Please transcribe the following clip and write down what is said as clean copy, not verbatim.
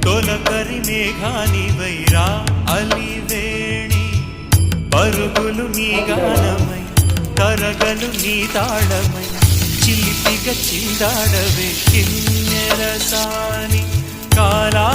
తొలకరి మేఘాని వైరా అలివేణి పరుగులు నీ గానమై కరగలు నీ తాళమై చిలిపిగ చిందాడవే కిన్నెరసాని కాలా